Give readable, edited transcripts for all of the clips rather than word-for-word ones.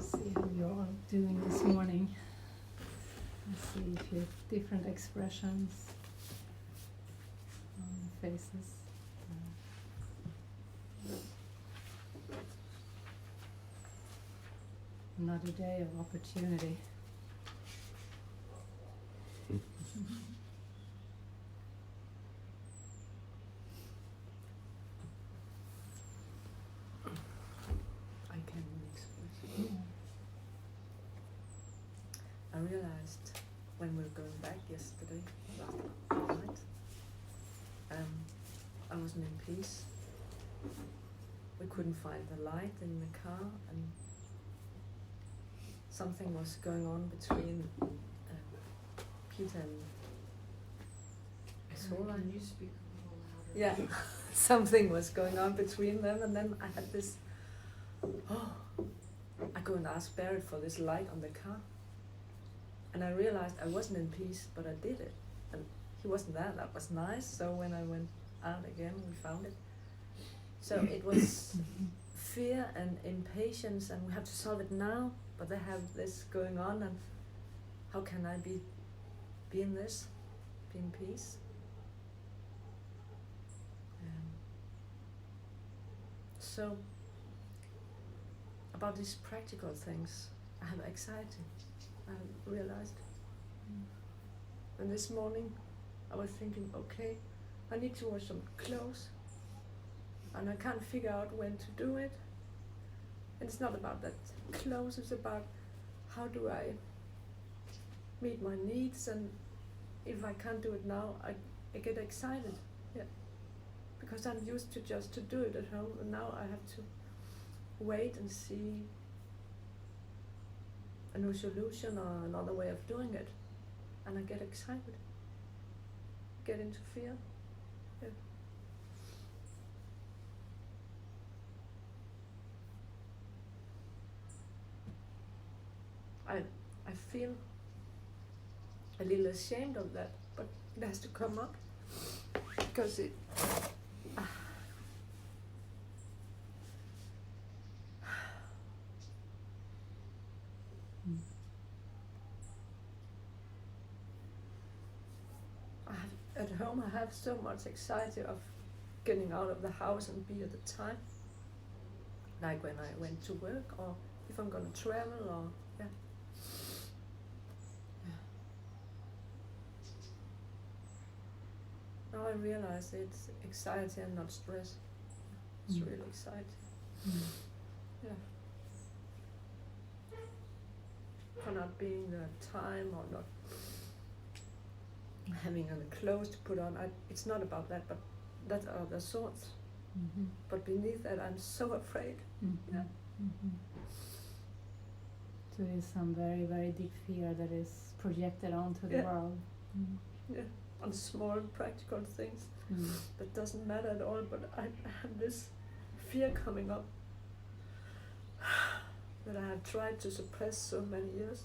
See how you're all doing this morning. Let's see if you have different expressions on your faces. Another day of opportunity. I realized when we were going back yesterday, last night, I wasn't in peace. We couldn't find the light in the car, and something was going on between Peter and Sola. Can you speak a little louder? Yeah, something was going on between them, and then I had this, I go and ask Barrett for this light on the car. And I realized I wasn't in peace, but I did it. And he wasn't there, that was nice. So when I went out again, we found it. So it was fear and impatience, and we have to solve it now, but they have this going on, and how can I be in this, be in peace? So about these practical things, I have anxiety. I realized. And this morning I was thinking, okay, I need to wash some clothes, and I can't figure out when to do it. And it's not about that clothes, it's about how do I meet my needs, and if I can't do it now, I get excited. Yeah. Because I'm used to just to do it at home, and now I have to wait and see a new solution or another way of doing it, and I get excited, get into fear. Yeah. I feel a little ashamed of that, but it has to come up because it. At home I have so much anxiety of getting out of the house and be at the time, like when I went to work, or if I'm gonna travel, or yeah. Now I realize it's anxiety and not stress. It's really anxiety. Yeah. For not being there at time, or not having the clothes to put on. It's not about that, but that are the thoughts. But beneath that, I'm so afraid. Yeah. So there's some very, very deep fear that is projected onto the world. Yeah, on small practical things that doesn't matter at all, but I have this fear coming up that I have tried to suppress so many years.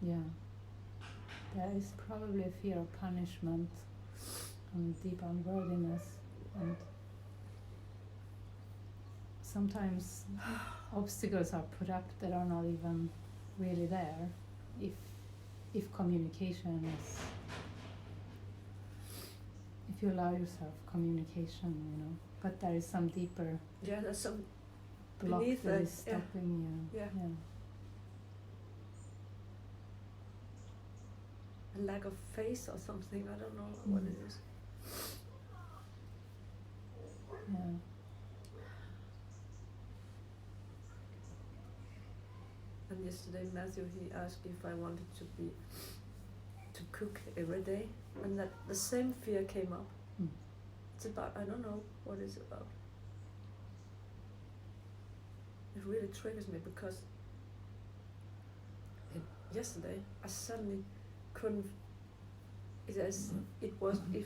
Yeah, there is probably a fear of punishment and deep unworthiness, and sometimes obstacles are put up that are not even really there if communication is, if you allow yourself communication, but there is some deeper there's some block beneath that that, is stopping you. A lack of faith or something, I don't know what it is. Yeah. And yesterday Matthew, he asked if I wanted to cook every day, and that the same fear came up. It's about, I don't know what it's about. It really triggers me because yesterday I suddenly couldn't. It was if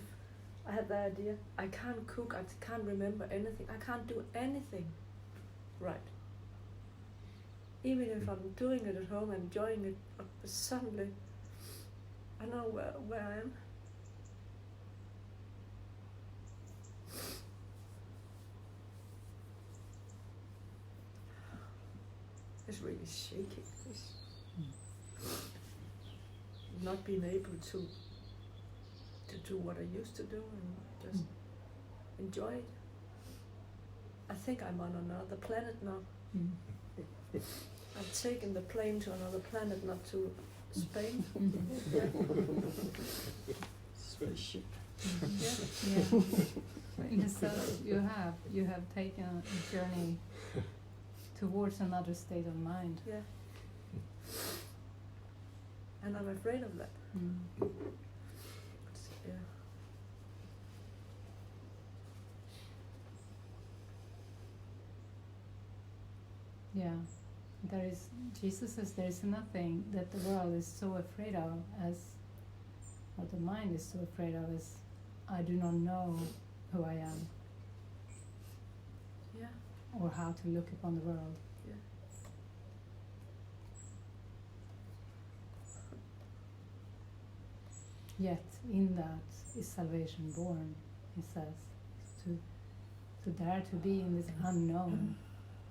I had the idea, I can't cook, I can't remember anything, I can't do anything right. Even if I'm doing it at home, enjoying it, but suddenly I know where I am. It's really shaky. It's not being able to do what I used to do and just enjoy it. I think I'm on another planet now. I've taken the plane to another planet, not to Spain. Spaceship. Yeah. In a sense, you have taken a journey towards another state of mind. Yeah. And I'm afraid of that. Yeah. Yeah, Jesus says there is nothing that the world is so afraid of as, or the mind is so afraid of as, I do not know who I am. Yeah. Or how to look upon the world. Yeah. Yet in that is salvation born, he says, to dare to be in this unknown,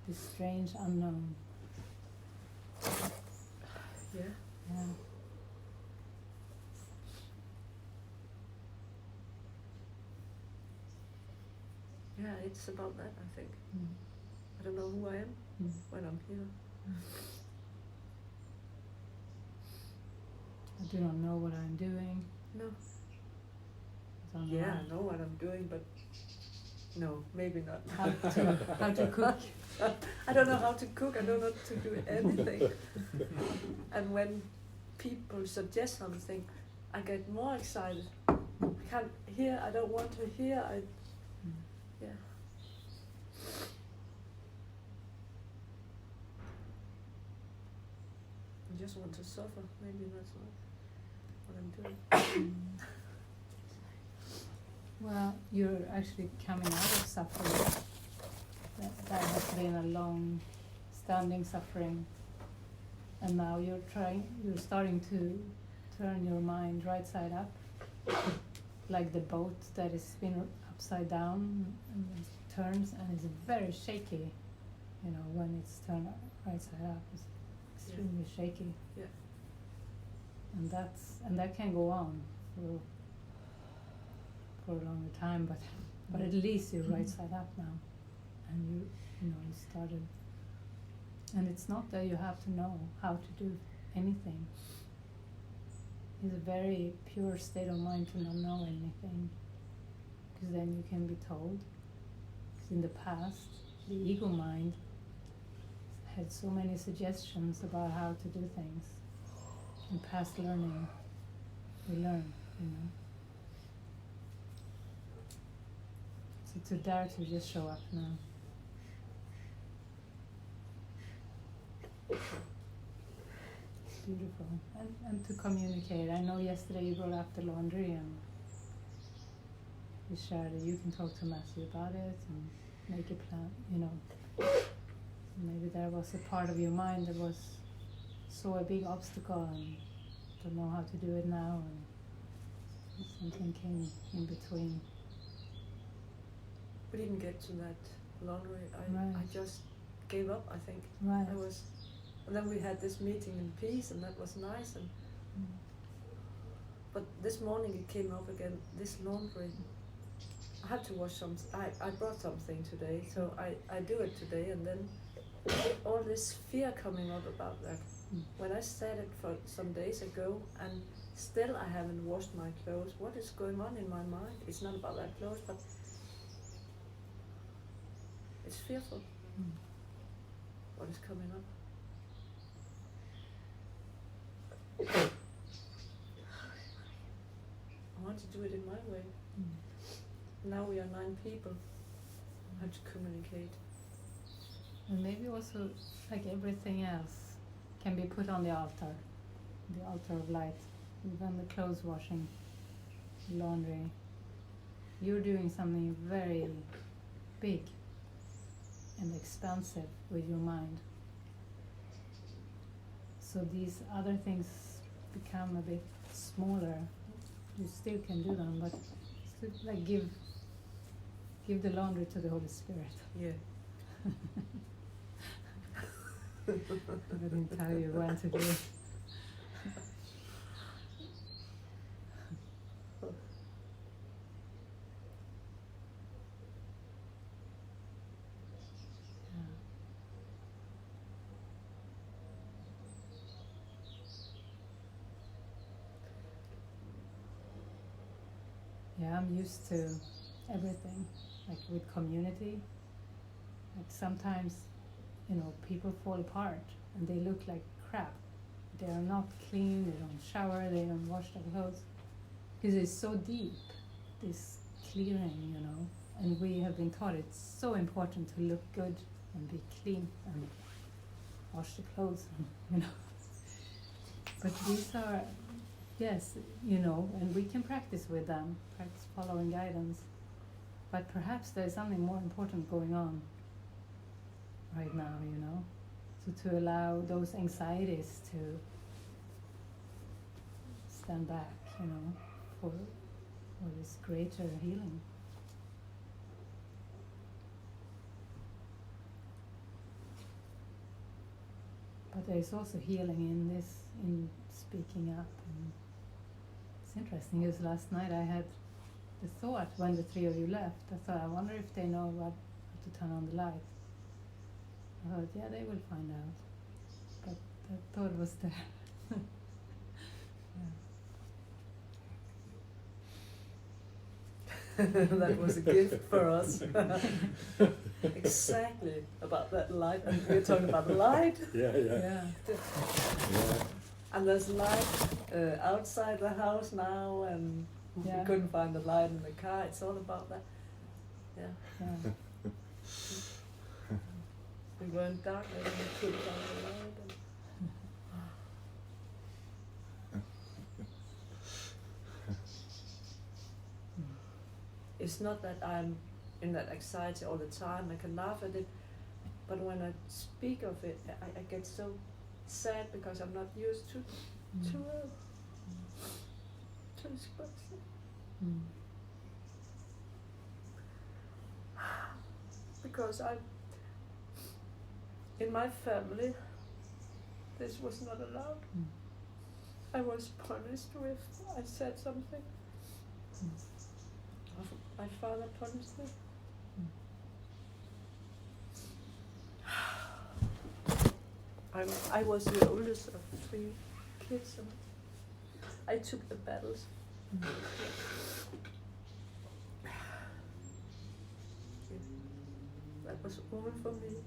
this strange unknown. Yeah. Yeah. Yeah, it's about that, I think. I don't know who I am when I'm here. I do not know what I'm doing. No. I don't know Yeah, I know what I'm doing, but no, maybe not. how to cook. I don't know how to cook. I don't know how to do anything. And when people suggest something, I get more excited. I can't hear. I don't want to hear. Yeah. I just want to suffer. Maybe that's what I'm doing. Well, you're actually coming out of suffering. That has been a long standing suffering. And now you're starting to turn your mind right side up. Like the boat that is spin upside down and it turns and it's very shaky, when it's turned right side up. It's extremely shaky. Yeah. And that can go on for a longer time, but at least you're right side up now, and you started. And it's not that you have to know how to do anything. It's a very pure state of mind to not know anything, because then you can be told. Because in the past, the ego mind had so many suggestions about how to do things. In past learning, we learn, So to dare to just show up now. It's beautiful. And to communicate. I know yesterday you brought up the laundry and you shared that you can talk to Matthew about it and make a plan, Maybe there was a part of your mind that saw a big obstacle and don't know how to do it now, and something came in between. We didn't get to that laundry. Right. I just gave up, I think. Right. And then we had this meeting in peace, and that was nice. But this morning it came up again, this laundry. I had to wash some. I brought something today, so I do it today, and then all this fear coming up about that. When I said it for some days ago, and still I haven't washed my clothes. What is going on in my mind? It's not about that clothes, but it's fearful. What is coming up? I want to do it in my way. Now we are 9 people. I have to communicate. And maybe also, like everything else, can be put on the altar of light. Even the clothes washing, laundry. You're doing something very big and expansive with your mind. So these other things become a bit smaller. You still can do them, but still, like give the laundry to the Holy Spirit. Yeah. I didn't tell you when to do it. Yeah, I'm used to everything, like with community. Like sometimes, people fall apart and they look like crap. They are not clean, they don't shower, they don't wash their clothes. Because it's so deep, this clearing, and we have been taught it's so important to look good and be clean and wash the clothes, But these are, yes, and we can practice with them, practice following guidance. But perhaps there's something more important going on right now, So to allow those anxieties to stand back, for this greater healing. But there's also healing in this, in speaking up. And it's interesting because last night I had the thought when the three of you left, I thought, I wonder if they know how to turn on the light. I thought, yeah, they will find out. But that thought was there. That was a gift for us. Exactly about that light. And we're talking about light. Yeah. And there's light outside the house now, and we couldn't find the light in the car. It's all about that. Yeah. We were in darkness and we couldn't find the light. It's not that I'm in that anxiety all the time. I can laugh at it, but when I speak of it, I get so sad because I'm not used to express it. Because in my family, this was not allowed. I was punished if I said something. My father punished me. I was the oldest of 3 kids, and I took the battles. That was all for me.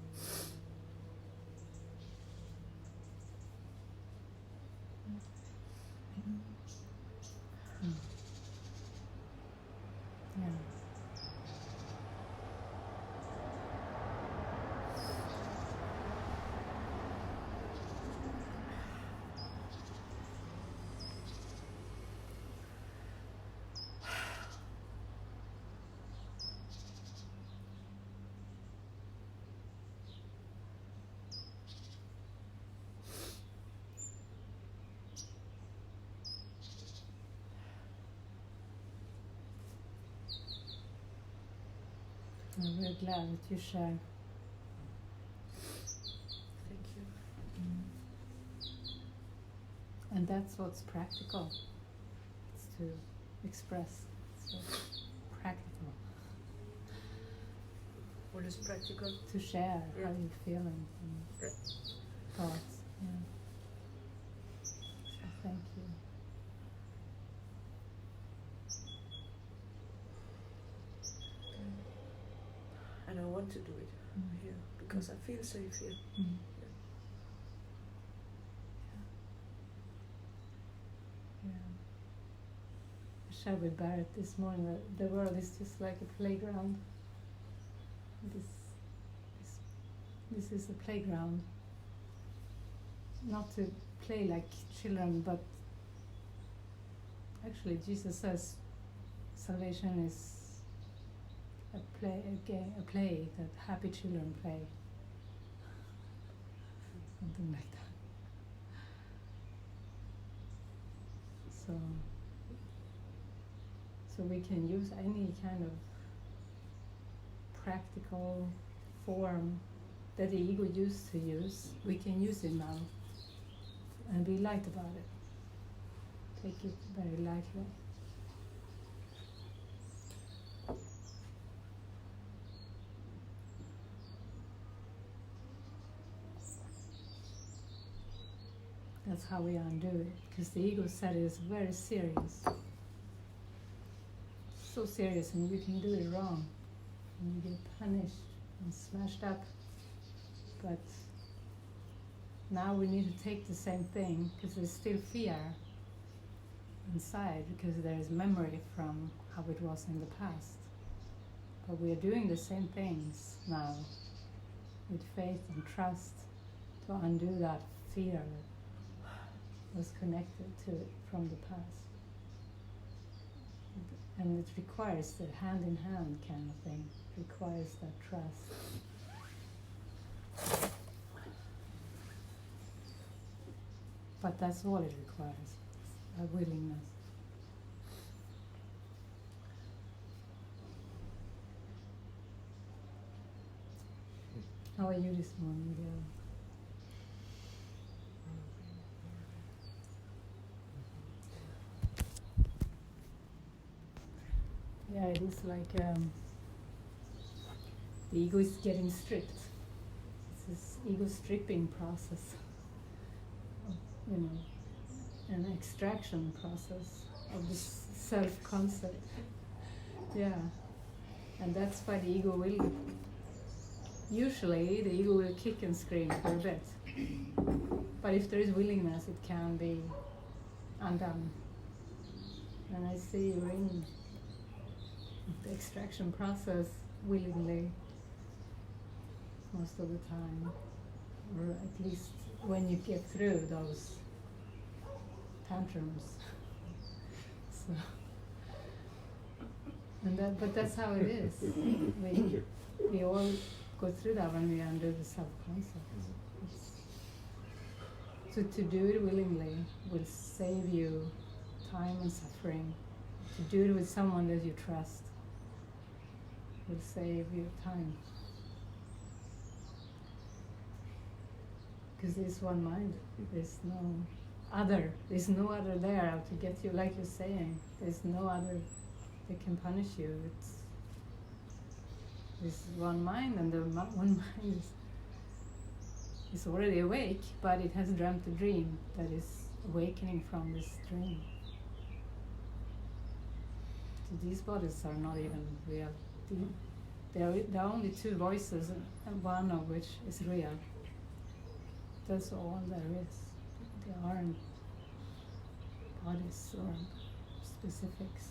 I'm really glad that you share. Thank you. And that's what's practical. It's to express. It's what's practical. What is practical? To share Yeah. how you're feeling and thoughts. Yeah. So thank you. And I want to do it here because I feel safe here. Yeah. I shared with Barrett this morning that the world is just like a playground. This is a playground. Not to play like children, but actually Jesus says salvation is a play that happy children play. Something like that. So we can use any kind of practical form that the ego used to use, we can use it now and be light about it. Take it very lightly. That's how we undo it, because the ego said it's very serious. So serious, and you can do it wrong, and you get punished and smashed up. But now we need to take the same thing, because there's still fear inside, because there is memory from how it was in the past. But we are doing the same things now, with faith and trust, to undo that fear that was connected to it from the past. And it requires the hand-in-hand kind of thing. It requires that trust. But that's all it requires, a willingness. How are you this morning, Gail? Yeah, it is like the ego is getting stripped. It's this ego stripping process, you know, an extraction process of this self-concept. Yeah, and that's why the ego will, usually the ego will kick and scream for a bit. But if there is willingness, it can be undone. And I see you in the extraction process willingly most of the time, or at least when you get through those tantrums. So, but that's how it is. We all go through that when we undo the self-concept. So to do it willingly will save you time and suffering. To do it with someone that you trust will save you time. Because there's one mind, there's no other there out to get you, like you're saying. There's no other that can punish you. There's one mind, and the one mind is already awake, but it has dreamt a dream that is awakening from this dream. So these bodies are not even real. There are only two voices, and one of which is real. That's all there is. There aren't bodies or specifics.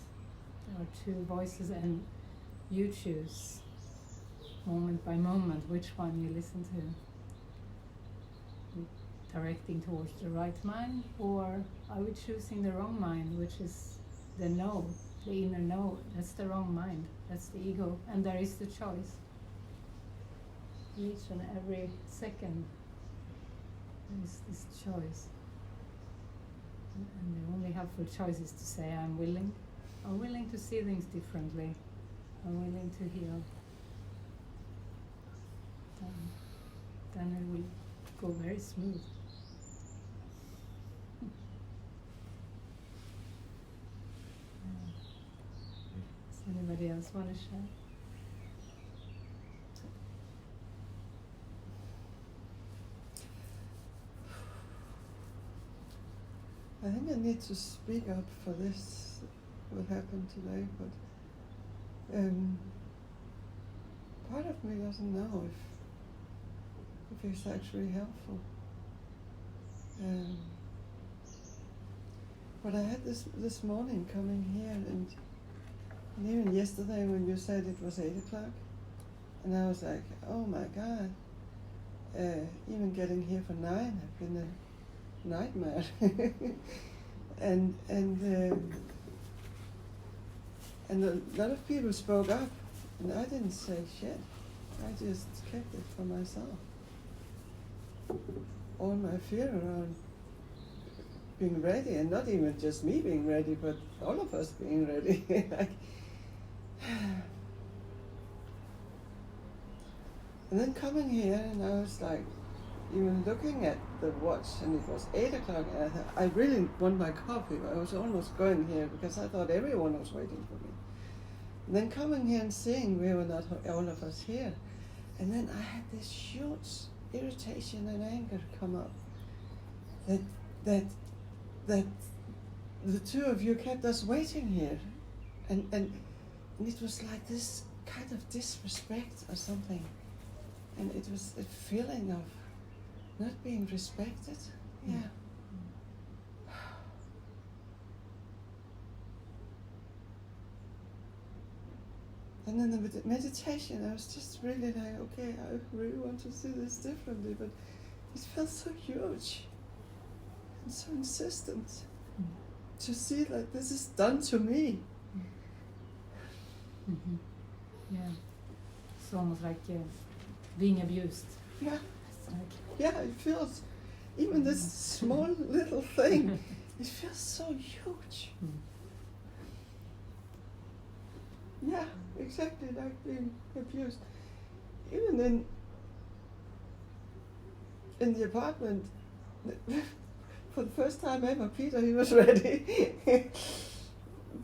There are two voices, and you choose moment by moment which one you listen to. Directing towards the right mind, or are we choosing the wrong mind, which is the no, the inner no? That's the wrong mind. That's the ego, and there is the choice. Each and every second, there is this choice, and the only helpful choice is to say, I'm willing to see things differently. I'm willing to heal. Then it will go very smooth. Does anybody else want to share? I think I need to speak up for this, what happened today, but part of me doesn't know if it's actually helpful. But I had this morning coming here, and even yesterday when you said it was 8 o'clock, and I was like, oh my God, even getting here for 9 have been a nightmare. and a lot of people spoke up, and I didn't say shit. I just kept it for myself. All my fear around being ready, and not even just me being ready, but all of us being ready. And then coming here, and I was like, even looking at the watch, and it was 8 o'clock, and I thought, I really want my coffee. I was almost going here because I thought everyone was waiting for me. And then coming here and seeing we were not all of us here, and then I had this huge irritation and anger come up. That the two of you kept us waiting here, and it was like this kind of disrespect or something, and it was a feeling of not being respected. Yeah. And then the meditation, I was just really like, okay, I really want to see this differently, but it felt so huge and so insistent to see like this is done to me. Mm-hmm. Yeah. It's almost like being abused. Yeah. It's like, Yeah, it feels, even this small little thing, it feels so huge. Yeah, exactly like being abused. Even in the apartment, for the first time ever, Peter, he was ready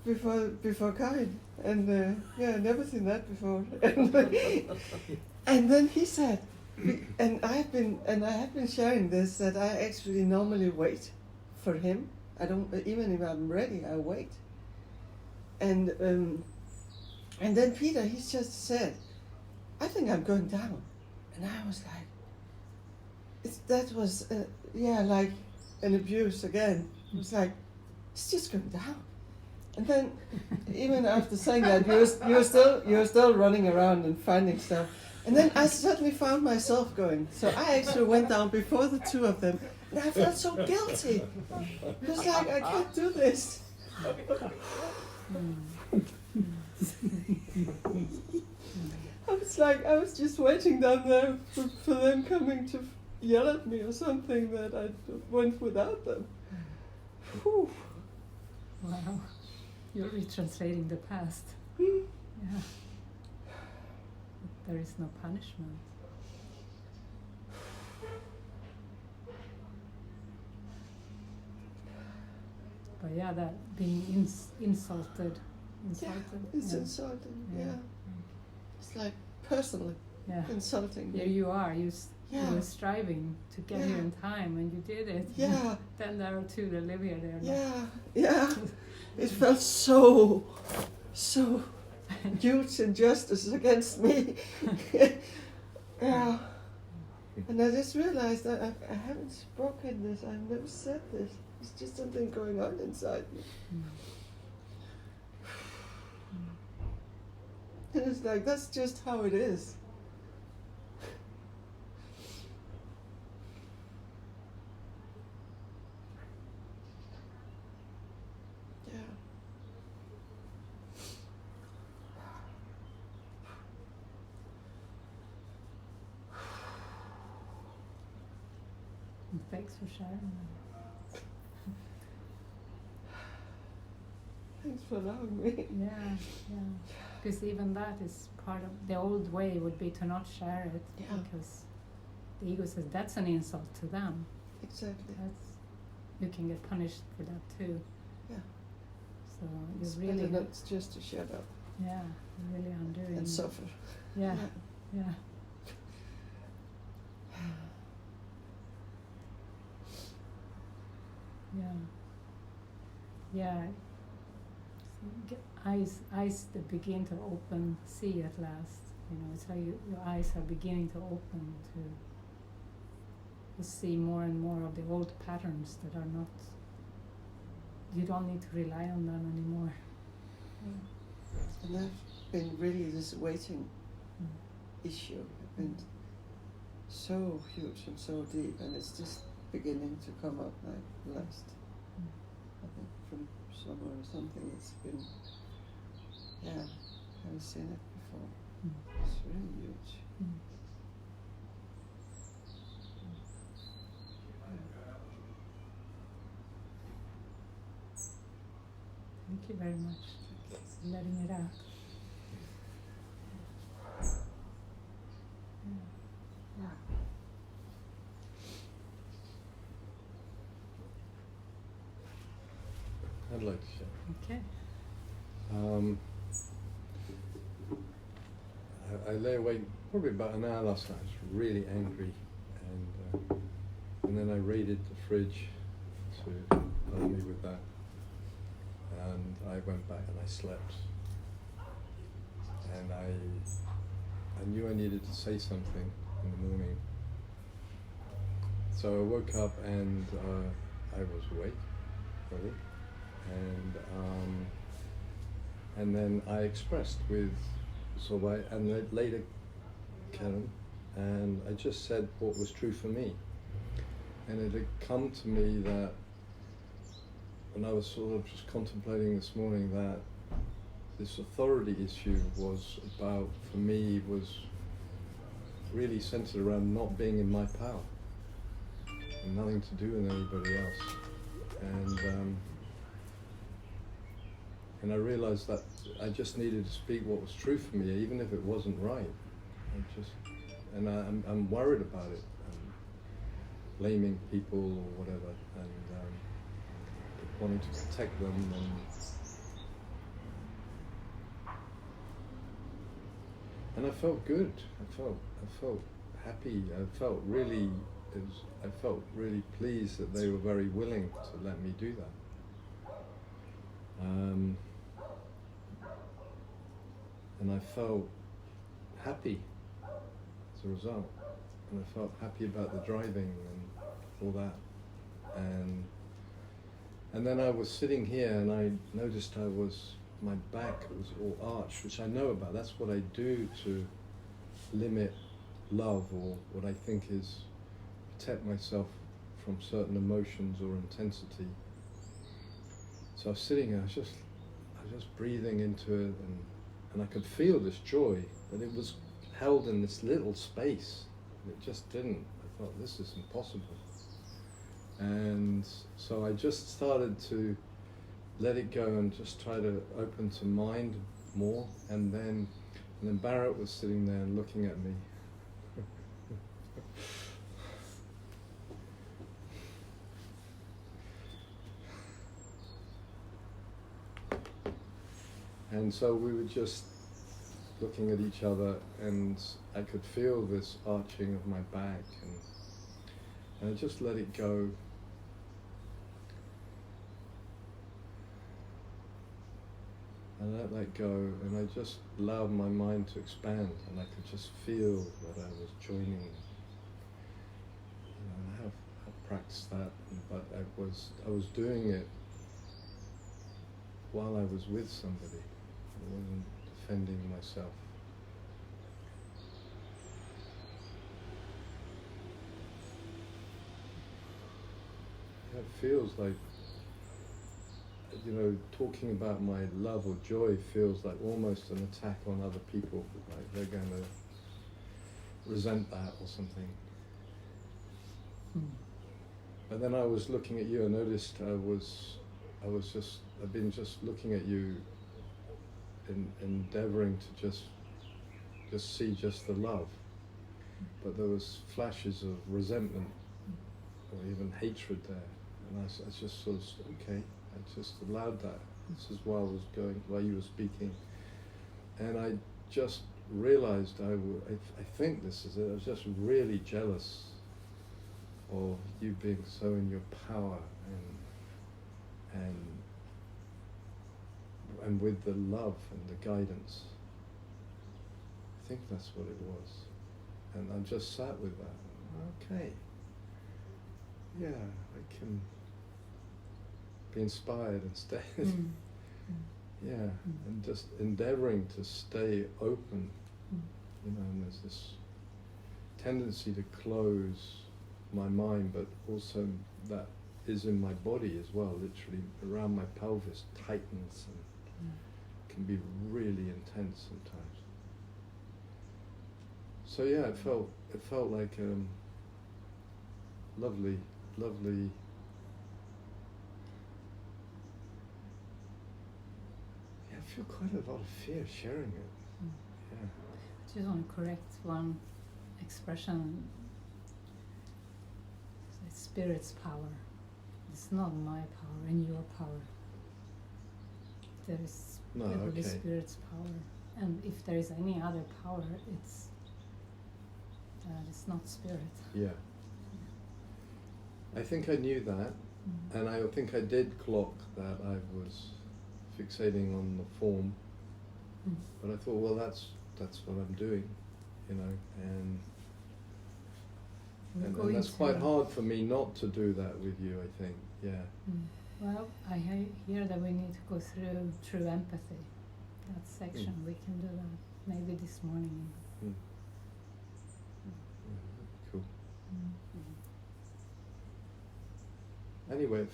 before Karin, and yeah, never seen that before. And then he said, and I have been sharing this, that I actually normally wait for him. I don't, even if I'm ready, I wait. And then Peter, he just said, I think I'm going down. And I was like, that was, yeah, like an abuse again. It was like, it's just going down. And then, even after saying that, you were still running around and finding stuff. And then I suddenly found myself going. So I actually went down before the two of them, and I felt so guilty. It was like, I can't do this. I was just waiting down there for them coming to yell at me or something, that I went without them. Whew. wow. You're retranslating the past. Hmm. Yeah. There is no punishment. But yeah, that being insulted. Yeah, it's yeah. insulting, Yeah. yeah. It's like personally Yeah. insulting Here me. you are, you Yeah. were striving to get here in time, and you did it. Yeah. Then there are two that live here, they're Yeah. It felt so huge injustice against me. Yeah. And I just realized that I haven't spoken this, I've never said this. It's just something going on inside me. And it's like, that's just how it is. Yeah. And thanks for sharing that. Thanks for allowing me. Yeah. Because even that is part of the old way would be to not share it, Yeah. because the ego says that's an insult to them. Exactly. You can get punished for that too. Yeah. So It's you're really better not just to shut up you're really undoing. and suffer. Yeah. Yeah. Yeah. So eyes that begin to open, see at last. It's like your eyes are beginning to open to see more and more of the old patterns that are not. You don't need to rely on them anymore. And I've been really this waiting issue. I've been so huge and so deep, and it's just beginning to come up like last. I think from summer or something. It's been, haven't seen it before. It's really huge. Thank you very much for letting it out. Yeah. I'd like to share. Okay. I lay awake probably about an hour last night. I was really angry, and then I raided the fridge to help me with that. And I went back and I slept. And I knew I needed to say something in the morning. So I woke up and I was awake, really. And then I expressed with and then later Karen, and I just said what was true for me. And it had come to me that when I was sort of just contemplating this morning that this authority issue was about, for me, was really centered around not being in my power and nothing to do with anybody else. And I realized that I just needed to speak what was true for me, even if it wasn't right. I'm worried about it, blaming people or whatever, and wanting to protect them. And I felt good. I felt happy. I felt really pleased that they were very willing to let me do that. And I felt happy as a result. And I felt happy about the driving and all that. And then I was sitting here and I noticed my back was all arched, which I know about. That's what I do to limit love, or what I think is protect myself from certain emotions or intensity. So I was sitting here, I was just breathing into it, and I could feel this joy, but it was held in this little space. It just didn't. I thought, this is impossible. And so I just started to let it go and just try to open to mind more. And then Barrett was sitting there and looking at me. And so we were just looking at each other, and I could feel this arching of my back, and I just let it go. I let that go, and I just allowed my mind to expand, and I could just feel that I was joining. I have practiced that, but I was doing it while I was with somebody. I wasn't defending myself. It feels like, talking about my love or joy feels like almost an attack on other people, like they're going to resent that or something. But then I was looking at you, I noticed I've been just looking at you, endeavoring to just see just the love. But there was flashes of resentment or even hatred there. And I just sort of, okay, I just allowed that. This is while you were speaking. And I just realized I think this is it. I was just really jealous of you being so in your power and with the love and the guidance. I think that's what it was. And I just sat with that. Okay. Yeah, I can be inspired and stay. Yeah, and just endeavoring to stay open. And there's this tendency to close my mind, but also that is in my body as well, literally around my pelvis tightens and can be really intense sometimes. So yeah, it felt like lovely. Yeah, I feel quite a lot of fear sharing it. Yeah. I just want to correct one expression. It's spirit's power. It's not my power and your power. there is No, the Holy okay. Spirit's power, and if there is any other power, it's not spirit. Yeah. I think I knew that, and I think I did clock that I was fixating on the form, but I thought, well, that's what I'm doing, you know, and that's quite hard for me not to do that with you, I think, yeah. Well, I hear that we need to go through true empathy. That section, we can do that maybe this morning. Yeah, cool. Anyway,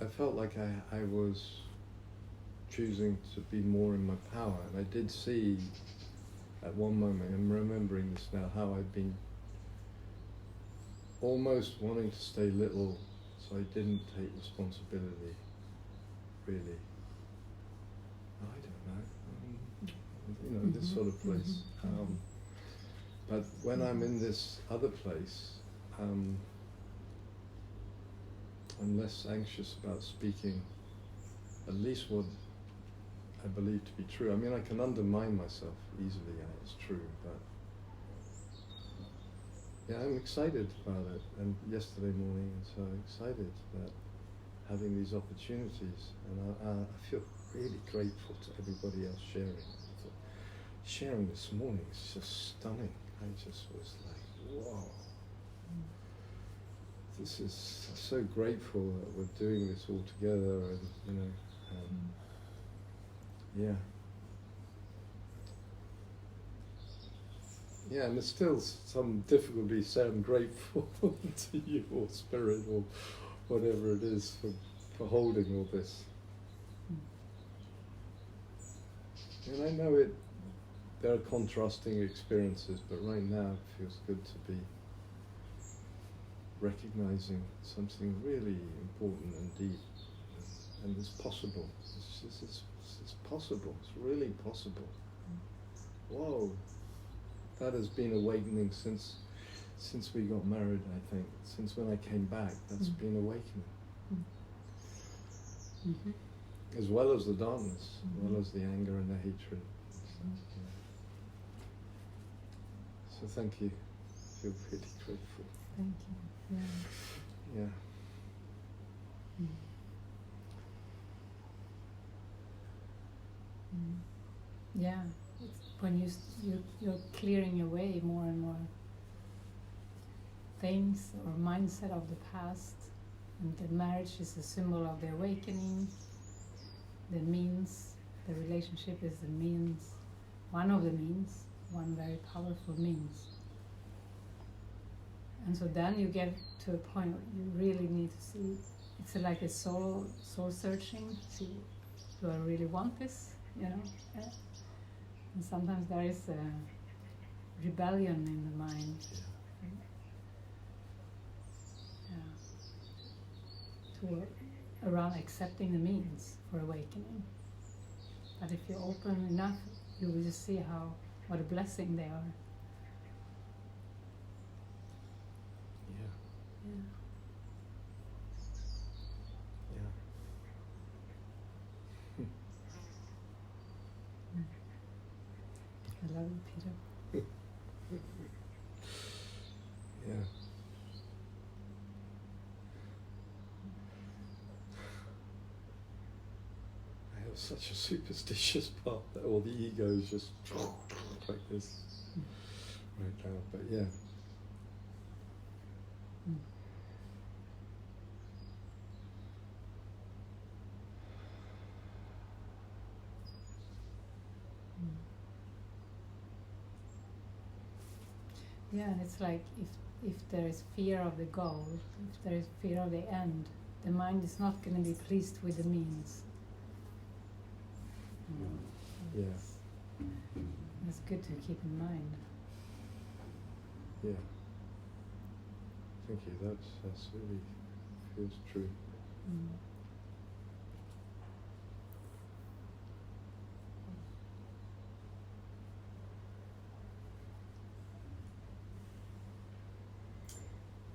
I felt like I was choosing to be more in my power, and I did see at one moment, I'm remembering this now, how I'd been almost wanting to stay little, so I didn't take responsibility, really. I don't know, you know, this sort of place. But when I'm in this other place, I'm less anxious about speaking at least what I believe to be true. I mean, I can undermine myself easily, and it's true, but yeah, I'm excited about it. And yesterday morning, I'm so excited that having these opportunities, and I feel really grateful to everybody else sharing. Sharing this morning is just stunning. I just was like, whoa. This is so grateful that we're doing this all together, and you know, yeah. Yeah, and there's still some difficulty saying I'm grateful to you or Spirit or whatever it is for holding all this. And I know there are contrasting experiences, but right now it feels good to be recognizing something really important and deep, and it's possible. It's possible. It's really possible. Whoa, that has been awakening since we got married. I think since when I came back, that's been awakening, as well as the darkness, as well as the anger and the hatred. So thank you. I feel really grateful. Thank you. Yeah. Yeah, it's when you're clearing away more and more things or mindset of the past, and the marriage is a symbol of the awakening. The means, the relationship is the means, one of the means, one very powerful means. And so then you get to a point where you really need to see, it's like a soul searching, see, do I really want this, you know? And sometimes there is a rebellion in the mind. Around accepting the means for awakening. But if you're open enough, you will just see what a blessing they are. I love you, Peter. Yeah. I have such a superstitious part that all the ego is just like this right now, but yeah. Yeah, and it's like if there is fear of the goal, if there is fear of the end, the mind is not going to be pleased with the means. Yeah. It's good to keep in mind. Yeah. Thank you. That's really feels true.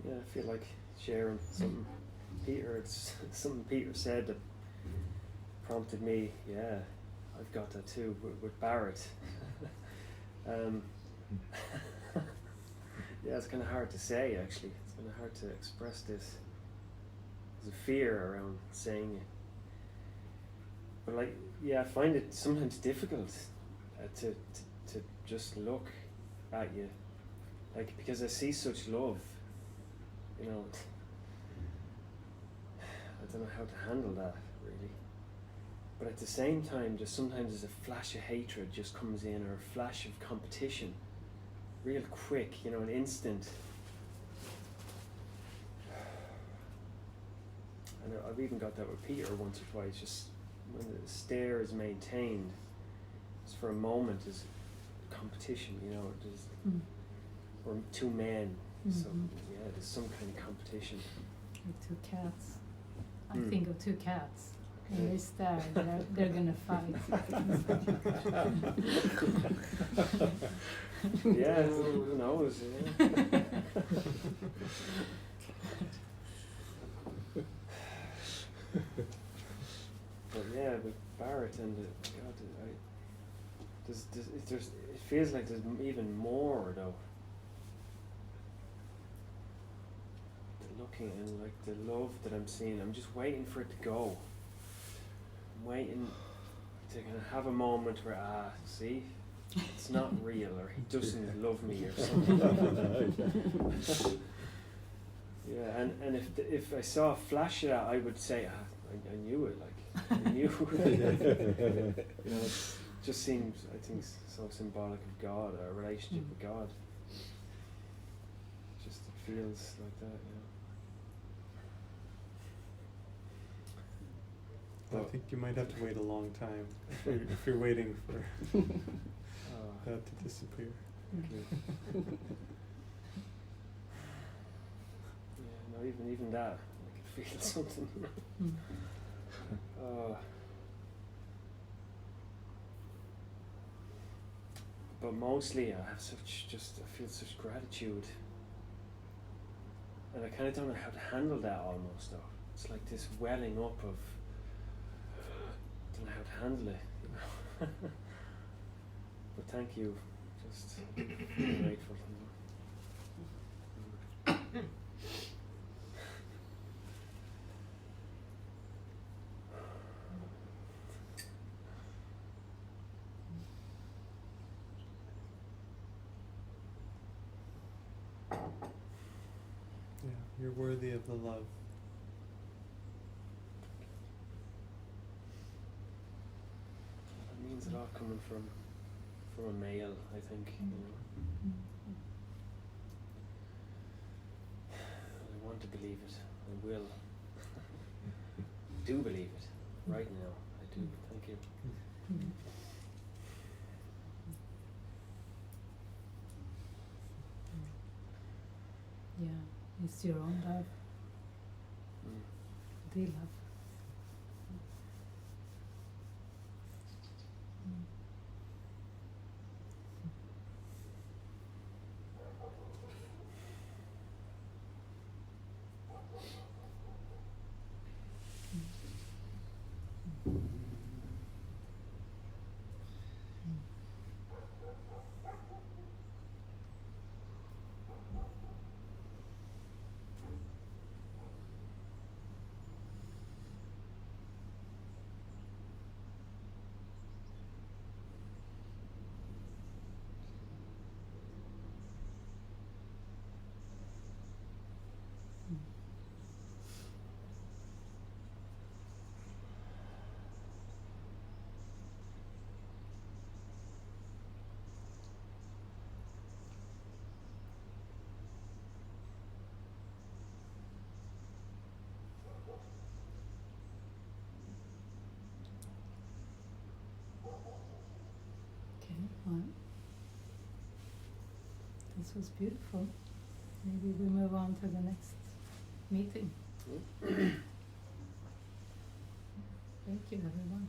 Yeah, I feel like sharing something Peter. It's something Peter said that prompted me, yeah, I've got that too, with Barrett. Yeah, it's kind of hard to say, actually. It's kind of hard to express this. There's a fear around saying it. But like, yeah, I find it sometimes difficult to just look at you. Like, because I see such love, you know. I don't know how to handle that, really. But at the same time, just sometimes there's a flash of hatred just comes in, or a flash of competition. Real quick, you know, an instant. And I've even got that with Peter once or twice, just when the stare is maintained, just for a moment, is competition, you know, there's, or two men, so yeah, there's some kind of competition. Like two cats. I Mm. think of two cats. And they stare, they're gonna fight. Yeah, who knows, yeah. But yeah, with Barrett and it feels like there's even more though. The looking and like the love that I'm seeing, I'm just waiting for it to go. I'm waiting to kind of have a moment where, see, it's not real, or he doesn't love me, or something. Yeah, and if I saw a flash of that, I would say, I knew it, like, I knew it. You know, it just seems, I think, so symbolic of God, our relationship with God. Just it feels like that, you know. I think you might have to wait a long time if you're waiting for that to disappear. Okay. Yeah, no, even that, I can feel something. But mostly I have I feel such gratitude. And I kind of don't know how to handle that almost though. It's like this welling up of, I don't know how to handle it, you know. But thank you, just grateful. Yeah, you're worthy of the love. It means a lot coming from a male, I think, you know. I want to believe it. I will. Do believe it. Right now. I do. Thank you. Yeah, it's your own love, the love. Well, this was beautiful. Maybe we move on to the next meeting. Thank you, everyone.